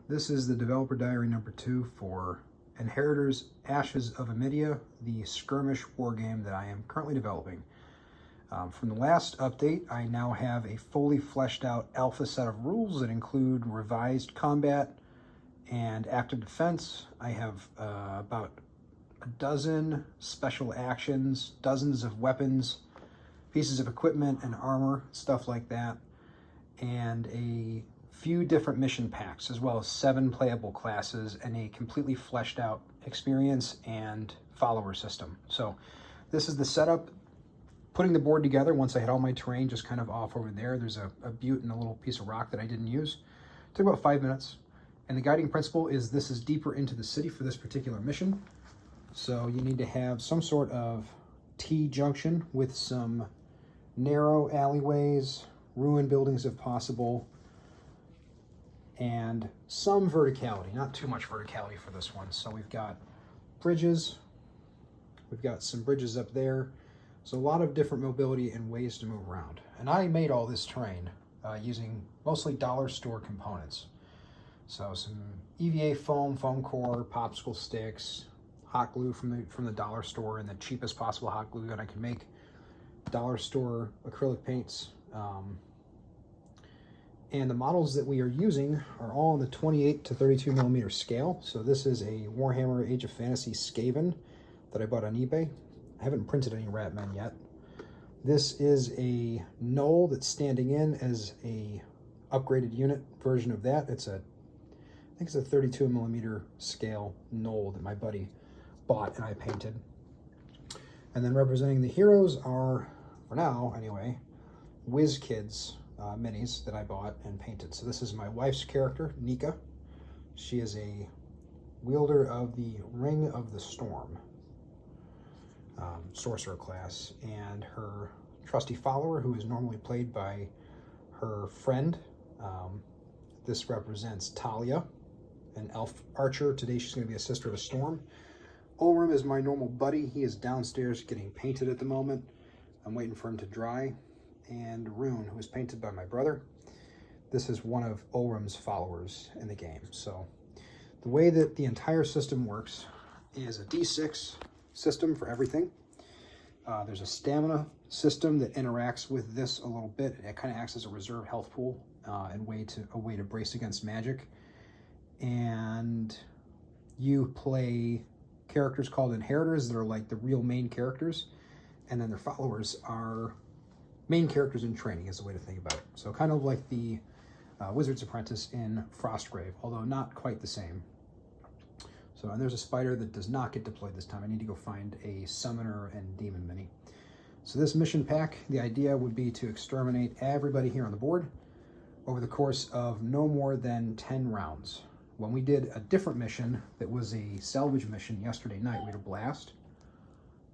This is the developer diary number 2 for Inheritors, Ashes of Imidia, the Skirmish wargame that I am currently developing. From the last update, I now have a fully fleshed out alpha set of rules that include revised combat and active defense. I have about a dozen special actions, dozens of weapons, pieces of equipment and armor, stuff like that, and a few different mission packs, as well as 7 playable classes and a completely fleshed out experience and follower system. So this is the setup. Putting the board together, once I had all my terrain just kind of off over there, there's a butte and a little piece of rock that I didn't use. It took about 5 minutes. And the guiding principle is this is deeper into the city for this particular mission. So you need to have some sort of T-junction with some narrow alleyways, ruined buildings if possible, and some verticality, not too much verticality for this one. So we've got bridges, we've got some bridges up there. So a lot of different mobility and ways to move around. And I made all this terrain using mostly dollar store components. So some EVA foam, foam core, popsicle sticks, hot glue from the dollar store, and the cheapest possible hot glue that I can make, dollar store acrylic paints. And the models that we are using are all on the 28 to 32 millimeter scale. So this is a Warhammer Age of Fantasy Skaven that I bought on eBay. I haven't printed any Rat Men yet. This is a Knoll that's standing in as a upgraded unit version of that. I think it's a 32 millimeter scale Knoll that my buddy bought and I painted. And then representing the heroes are, for now anyway, Whiz Kids minis that I bought and painted. So this is my wife's character, Nika. She is a wielder of the Ring of the Storm, sorcerer class, and her trusty follower, who is normally played by her friend. This represents Talia, an elf archer. Today she's going to be a sister of the storm. Ulrim is my normal buddy. He is downstairs getting painted at the moment. I'm waiting for him to dry. And Rune, who is painted by my brother. This is one of Ulrim's followers in the game. So the way that the entire system works is a D6 system for everything. There's a stamina system that interacts with this a little bit. It kind of acts as a reserve health pool and a way to brace against magic. And you play characters called Inheritors that are like the real main characters, and then their followers are main characters in training, is the way to think about it. So kind of like the Wizard's Apprentice in Frostgrave, although not quite the same. So, and there's a spider that does not get deployed this time. I need to go find a summoner and demon mini. So this mission pack, the idea would be to exterminate everybody here on the board over the course of no more than 10 rounds. When we did a different mission that was a salvage mission yesterday night, we had a blast.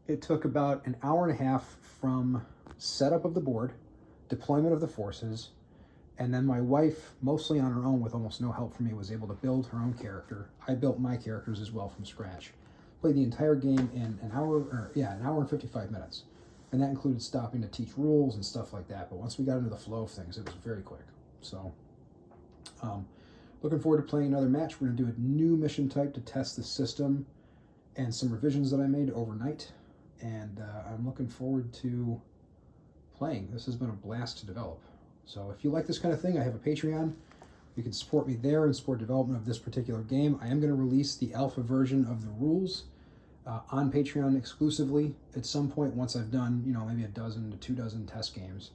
It took about an hour and a half from setup of the board, deployment of the forces, and then my wife, mostly on her own with almost no help from me, was able to build her own character. I built my characters as well from scratch. Played the entire game in an hour and 55 minutes. And that included stopping to teach rules and stuff like that. But once we got into the flow of things, it was very quick. So, looking forward to playing another match. We're going to do a new mission type to test the system and some revisions that I made overnight. And I'm looking forward to playing. This has been a blast to develop. So if you like this kind of thing, I have a Patreon. You can support me there and support development of this particular game. I am going to release the alpha version of the rules on Patreon exclusively at some point once I've done, maybe a dozen to 2 dozen test games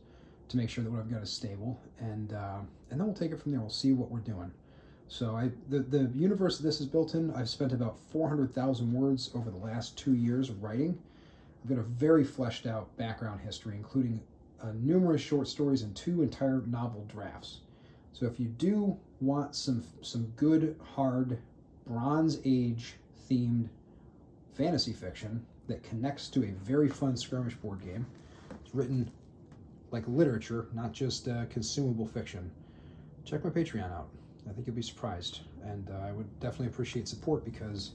to make sure that what I've got is stable. And then we'll take it from there. We'll see what we're doing. So the universe that this is built in, I've spent about 400,000 words over the last 2 years writing. I've got a very fleshed out background history, including numerous short stories and 2 entire novel drafts. So if you do want some good, hard, Bronze Age themed fantasy fiction that connects to a very fun skirmish board game, it's written like literature, not just consumable fiction, check my Patreon out. I think you'll be surprised, and I would definitely appreciate support because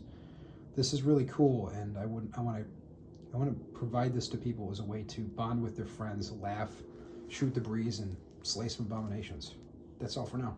this is really cool, and I want to provide this to people as a way to bond with their friends, laugh, shoot the breeze, and slay some abominations. That's all for now.